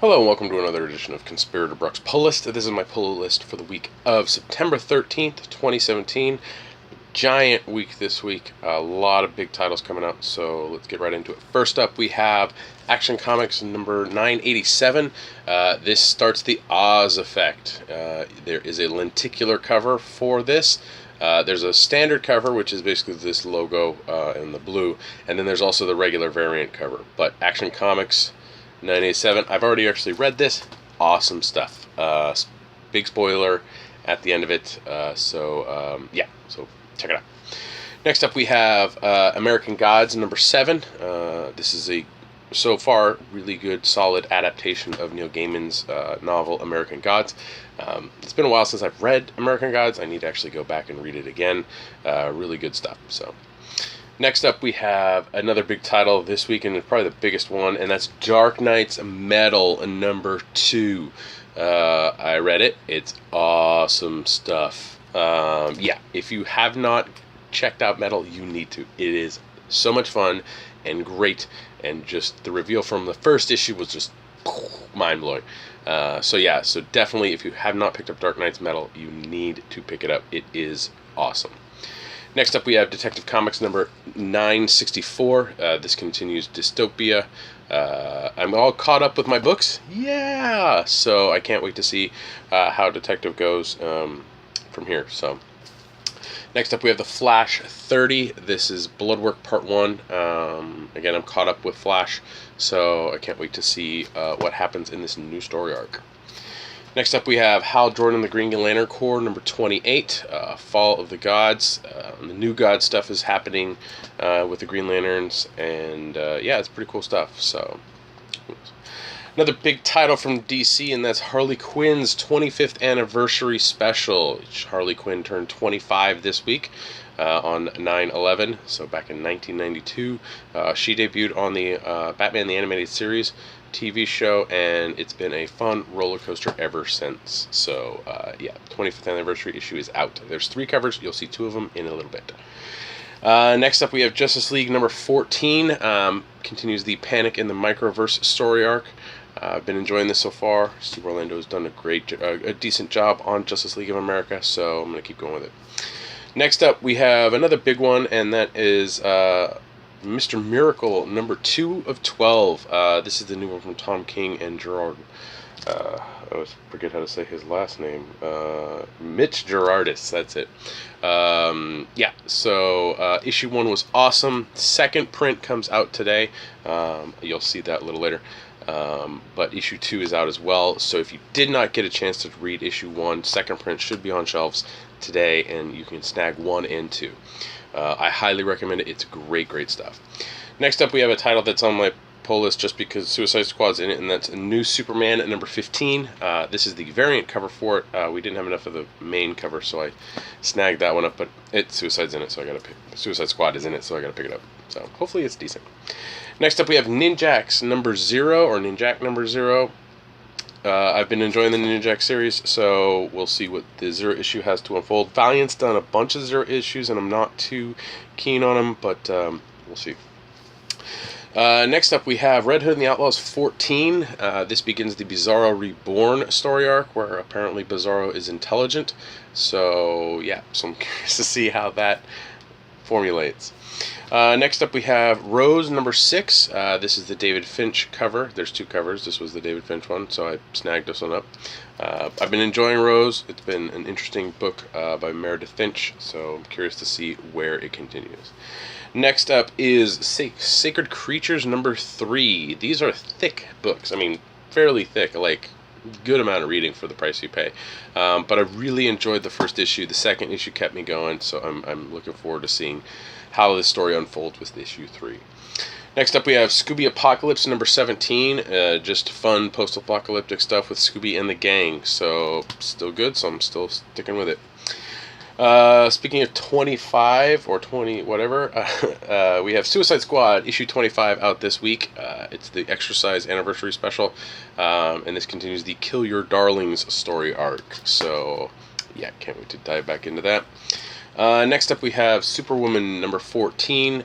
Hello and welcome to another edition of Conspirator Brock's Pull List. This is my pull list for the week of September 13th, 2017. Giant week this week. A lot of big titles coming out, so let's get right into it. First up, we have Action Comics number 987. This starts the Oz effect. There is a lenticular cover for this. There's a standard cover, which is basically this logo in the blue, and then there's also the regular variant cover. But Action Comics 987. I've already actually read this. Awesome stuff. Big spoiler at the end of it. So check it out. Next up, we have American Gods number 7. This is a so far really good, solid adaptation of Neil Gaiman's novel American Gods. It's been a while since I've read American Gods. I need to actually go back and read it again. Really good stuff. So. Next up, we have another big title this week, and it's probably the biggest one, and that's Dark Knight's Metal number 2. I read it. It's awesome stuff. If you have not checked out Metal, you need to. It is so much fun and great, and just the reveal from the first issue was just mind-blowing. So definitely, if you have not picked up Dark Knight's Metal, you need to pick it up. It is awesome. Next up, we have Detective Comics number 964. This continues Dystopia. I'm all caught up with my books. Yeah! So I can't wait to see how Detective goes from here. So next up, we have The Flash 30. This is Bloodwork Part 1. Again, I'm caught up with Flash, so I can't wait to see what happens in this new story arc. Next up, we have Hal Jordan, the Green Lantern Corps, number 28, Fall of the Gods. The new God stuff is happening with the Green Lanterns, and it's pretty cool stuff. So, another big title from DC, and that's Harley Quinn's 25th anniversary special. Harley Quinn turned 25 this week on 9/11, so back in 1992. She debuted on the Batman the Animated Series TV show, and it's been a fun roller coaster ever since. So 25th anniversary issue is out. There's 3 covers. You'll see 2 of them in a little bit. Next up, we have Justice League number 14. Continues the Panic in the Microverse story arc. I've been enjoying this so far. Steve Orlando has done a decent job on Justice League of America, so I'm going to keep going with it. Next up, we have another big one, and that is Mr. Miracle number 2 of 12. This is the new one from Tom King and Gerard. I always forget how to say his last name. Mitch Gerardis, that's it. So issue 1 was awesome. Second print comes out today. You'll see that a little later. But issue 2 is out as well. So if you did not get a chance to read issue 1, second print should be on shelves today, and you can snag 1 and 2. I highly recommend it. It's great stuff. Next up, we have a title that's on my pull list just because Suicide Squad's in it, and that's a New Superman at number 15. This is the variant cover for it. We didn't have enough of the main cover, so I snagged that one up, but Suicide's in it, so I gotta pick. Suicide Squad is in it, so I gotta pick it up. So hopefully it's decent. Next up, we have Ninjax number 0, or Ninjak number 0. I've been enjoying the Ninjak series, so we'll see what the 0 issue has to unfold. Valiant's done a bunch of 0 issues, and I'm not too keen on them, but we'll see. Next up, we have Red Hood and the Outlaws 14. This begins the Bizarro Reborn story arc, where apparently Bizarro is intelligent. So I'm curious to see how that formulates. Next up, we have Rose number 6. This is the David Finch cover. There's 2 covers. This was the David Finch one, so I snagged this one up. I've been enjoying Rose. It's been an interesting book by Meredith Finch, so I'm curious to see where it continues. Next up is Sacred Creatures number 3. These are thick books. I mean, fairly thick, like good amount of reading for the price you pay. But I really enjoyed the first issue. The second issue kept me going, so I'm looking forward to seeing how this story unfolds with issue 3. Next up, we have Scooby Apocalypse number 17. Just fun post-apocalyptic stuff with Scooby and the gang. So still good, so I'm still sticking with it. Speaking of 25 or 20 whatever, we have Suicide Squad issue 25 out this week. It's the Exercise anniversary special, and this continues the Kill Your Darlings story arc. So can't wait to dive back into that. Next up, we have Superwoman number 14.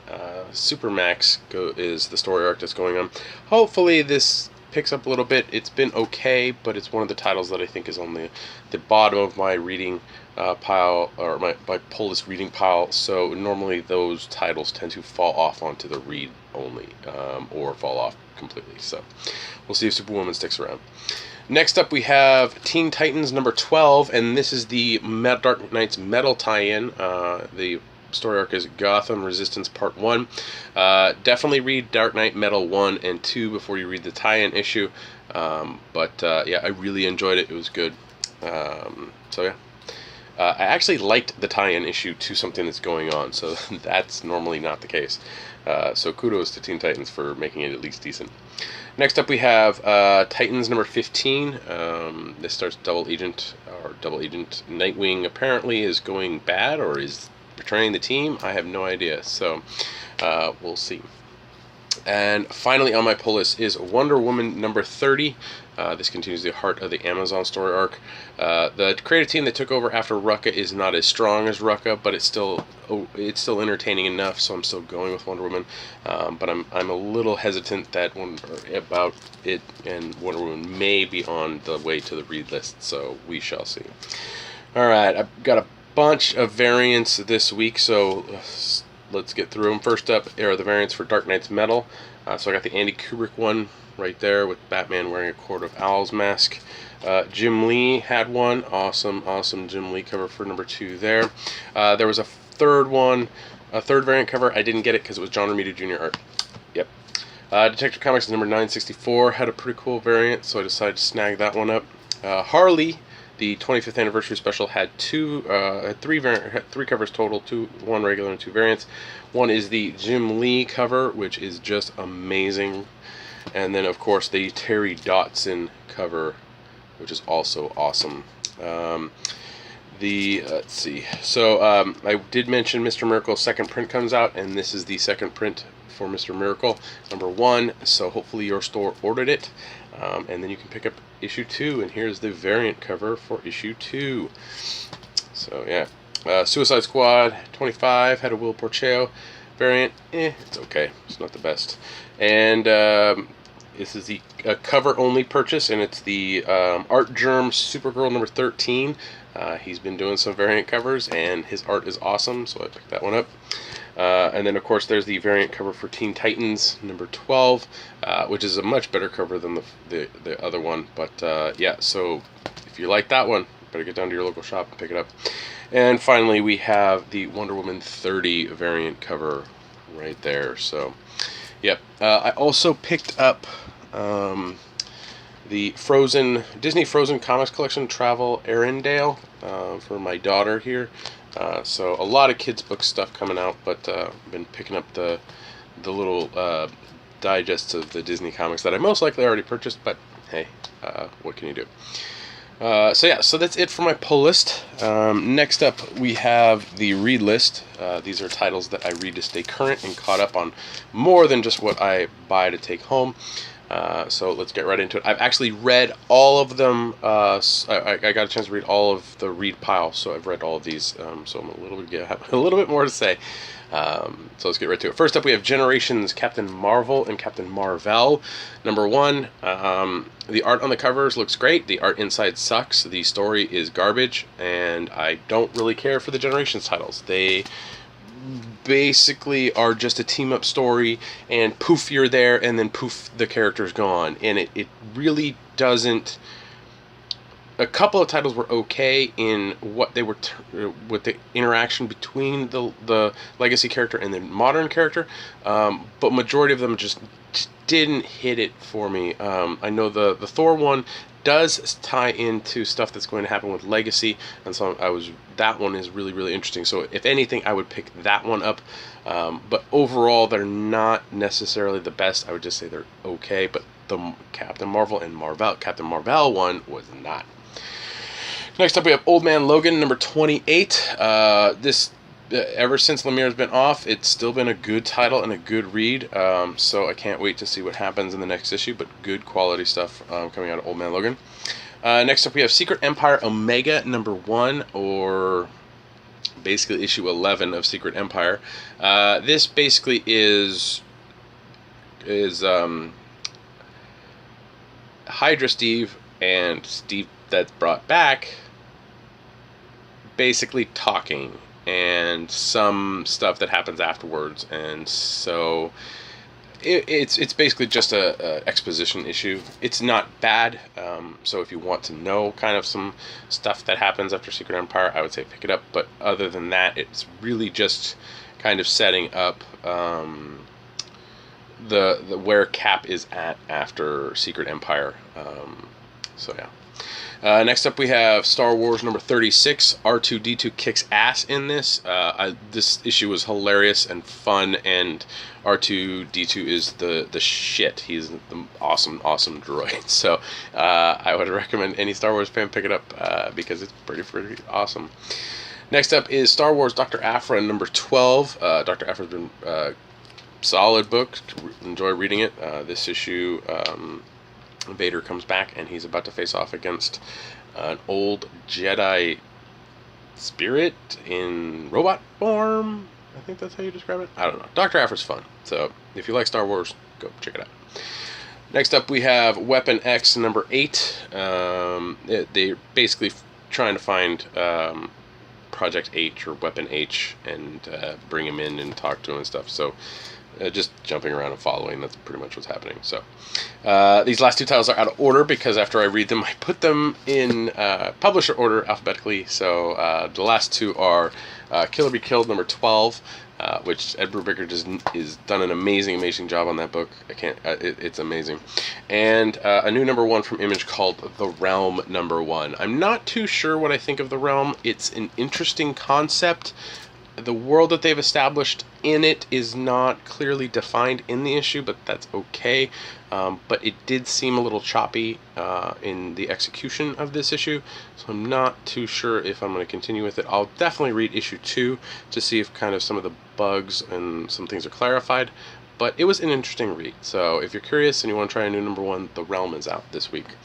Supermax is the story arc that's going on. Hopefully this picks up a little bit. It's been okay, but it's one of the titles that I think is on the bottom of my reading pile, or my pull list reading pile. So normally those titles tend to fall off onto the read only, or fall off completely. So we'll see if Superwoman sticks around. Next up, we have Teen Titans number 12, and this is the Dark Knight's Metal tie-in. The story arc is Gotham Resistance Part 1. Definitely read Dark Knight Metal 1 and 2 before you read the tie-in issue. Yeah, I really enjoyed it. It was good. So yeah. I actually liked the tie-in issue to something that's going on, so that's normally not the case. So kudos to Teen Titans for making it at least decent. Next up we have Titans number 15. This starts Double Agent Nightwing apparently is going bad or is betraying the team. I have no idea, so we'll see. And finally on my pull list is Wonder Woman number 30. This continues the Heart of the Amazon story arc. The creative team that took over after Rucka is not as strong as Rucka, but it's still entertaining enough, so I'm still going with Wonder Woman. But I'm a little hesitant about it, and Wonder Woman may be on the way to the read list, so we shall see. Alright, I've got a bunch of variants this week, so let's get through them. First up are the variants for Dark Knight's Metal. So I got the Andy Kubrick one right there with Batman wearing a Court of Owls mask. Jim Lee had one. Awesome Jim Lee cover for number 2 there. There was a third variant cover. I didn't get it because it was John Romita Jr. art. Yep. Detective Comics number 964 had a pretty cool variant, so I decided to snag that one up. Harley, the 25th anniversary special, had three covers total, one regular and 2 variants. One is the Jim Lee cover, which is just amazing, and then of course the Terry Dodson cover, which is also awesome. Let's see. So I did mention Mr. Miracle's second print comes out, and this is the second print for Mr. Miracle number 1. So hopefully your store ordered it, and then you can pick up issue 2. And here's the variant cover for issue 2. So yeah, Suicide Squad 25 had a Will Porchio variant. It's okay. It's not the best. And this is the cover only purchase, and it's the Art Germ Supergirl number 13. He's been doing some variant covers, and his art is awesome, so I picked that one up. And then, of course, there's the variant cover for Teen Titans number 12, which is a much better cover than the other one. But yeah, so if you like that one, better get down to your local shop and pick it up. And finally, we have the Wonder Woman 30 variant cover right there. So, yep. I also picked up the Disney Frozen Comics Collection Travel Arendelle for my daughter here. So a lot of kids book stuff coming out, but I've been picking up the little digests of the Disney comics that I most likely already purchased, but hey, what can you do? So yeah, so that's it for my pull list. Next up, we have the read list. These are titles that I read to stay current and caught up on more than just what I buy to take home. So let's get right into it. I've actually read all of them. I got a chance to read all of the read pile, so I've read all of these. So I'm a little bit more to say. So let's get right to it. First up, we have Generations Captain Marvel and Captain Marvel. Number 1, the art on the covers looks great. The art inside sucks. The story is garbage, and I don't really care for the Generations titles. They basically are just a team-up story, and poof, you're there, and then poof, the character's gone. And it really doesn't... A couple of titles were okay in what they were with the interaction between the legacy character and the modern character, but majority of them just didn't hit it for me. I know the Thor one does tie into stuff that's going to happen with Legacy, and so that one is really, really interesting. So if anything, I would pick that one up. But overall, they're not necessarily the best. I would just say they're okay. But the Captain Marvel and Captain Marvel one was not. Next up, we have Old Man Logan, number 28. This, ever since Lemire's been off, it's still been a good title and a good read. So I can't wait to see what happens in the next issue, but good quality stuff coming out of Old Man Logan. Next up, we have Secret Empire Omega, number 1, or basically issue 11 of Secret Empire. This basically is Hydra Steve and Steve that's brought back basically talking and some stuff that happens afterwards, and so it's basically just a exposition issue. It's not bad, so if you want to know kind of some stuff that happens after Secret Empire, I would say pick it up. But other than that, it's really just kind of setting up the where Cap is at after Secret Empire. So yeah. Next up, we have Star Wars number 36. R2-D2 kicks ass in this. This issue was hilarious and fun, and R2-D2 is the shit. He's the awesome droid. So I would recommend any Star Wars fan pick it up because it's pretty awesome. Next up is Star Wars Dr. Aphra number 12. Dr. Aphra's been solid book. Enjoy reading it. This issue. Vader comes back and he's about to face off against an old Jedi spirit in robot form. I think that's how you describe it. I don't know. Dr. Aphra's fun. So if you like Star Wars, go check it out. Next up, we have Weapon X number 8. They're basically trying to find Project H or Weapon H and bring him in and talk to him and stuff. So just jumping around and following, that's pretty much what's happening. So these last two titles are out of order because after I read them, I put them in publisher order alphabetically. So the last two are Killer Be Killed number 12, which Ed Brubaker is done an amazing job on that book. It's amazing. And a new number 1 from Image called The Realm number 1. I'm not too sure what I think of The Realm. It's an interesting concept. The world that they've established in it is not clearly defined in the issue, but that's okay. But it did seem a little choppy in the execution of this issue, so I'm not too sure if I'm going to continue with it. I'll definitely read issue 2 to see if kind of some of the bugs and some things are clarified, but it was an interesting read. So if you're curious and you want to try a new number 1, The Realm is out this week.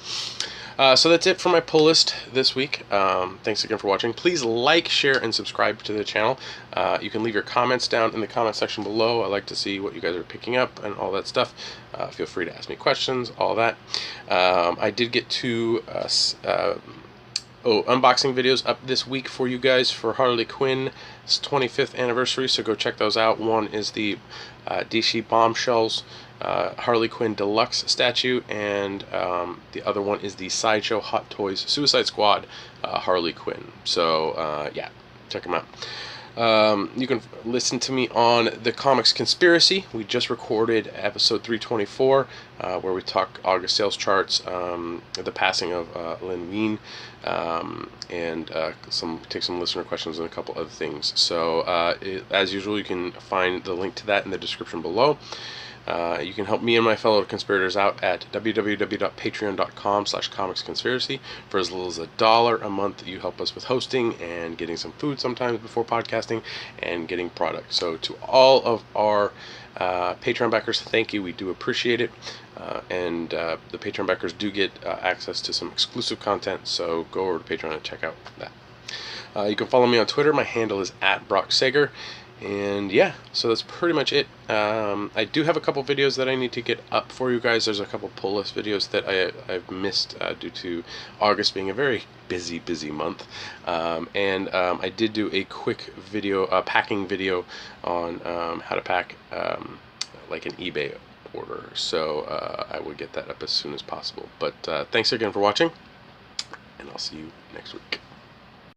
So that's it for my pull list this week. Thanks again for watching. Please like, share, and subscribe to the channel. You can leave your comments down in the comment section below. I like to see what you guys are picking up and all that stuff. Feel free to ask me questions, all that. I did get 2 unboxing videos up this week for you guys for Harley Quinn's 25th anniversary, so go check those out. One is the DC Bombshells Harley Quinn Deluxe statue, and the other one is the Sideshow Hot Toys Suicide Squad Harley Quinn. So yeah, check them out. You can listen to me on the Comics Conspiracy. We just recorded episode 324 where we talk August sales charts, the passing of Len Wein, and take some listener questions and a couple other things. So as usual, you can find the link to that in the description below. You can help me and my fellow conspirators out at www.patreon.com/comicsconspiracy. For as little as $1 a month, you help us with hosting and getting some food sometimes before podcasting and getting product. So to all of our Patreon backers, thank you. We do appreciate it. And the Patreon backers do get access to some exclusive content, so go over to Patreon and check out that. You can follow me on Twitter. My handle is @BrockSager. And yeah, so that's pretty much it. I do have a couple videos that I need to get up for you guys. There's a couple pull list videos that I've missed due to August being a very busy month. I did do a quick video, packing video on how to pack like an eBay order. So I will get that up as soon as possible. But thanks again for watching, and I'll see you next week.